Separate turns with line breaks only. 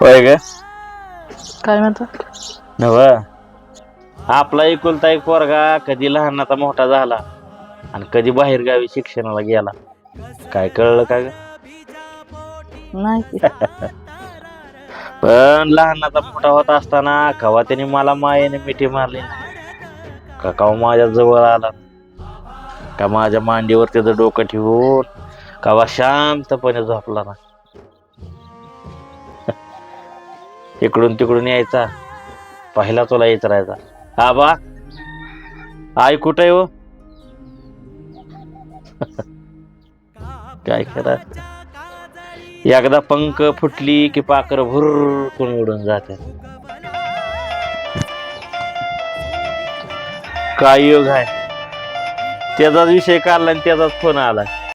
होय ग.
काय म्हणतो?
नव आपला एकुलता एक पोरगा कधी लहानाचा मोठा झाला आणि कधी बाहेर गावी शिक्षणाला गेला, काय कळलं का ग?
नाही की.
पण लहानाचा मोठा होत असताना कवा त्याने मला मायेने मिठी मारली का, कवा माझ्या जवळ आला, का माझ्या मांडीवर त्याचं डोकं ठेवून कवा शांतपणे झोपला ना. इकडून तिकडून यायचा, पहिला तुला येत राहायचा, आबा आई कुठे हो. काय करा, एकदा पंख फुटली की पाखर भुरकून उडून जाते. काय योग आहे, त्याचाच विषय काढला आणि त्याचाच फोन आला.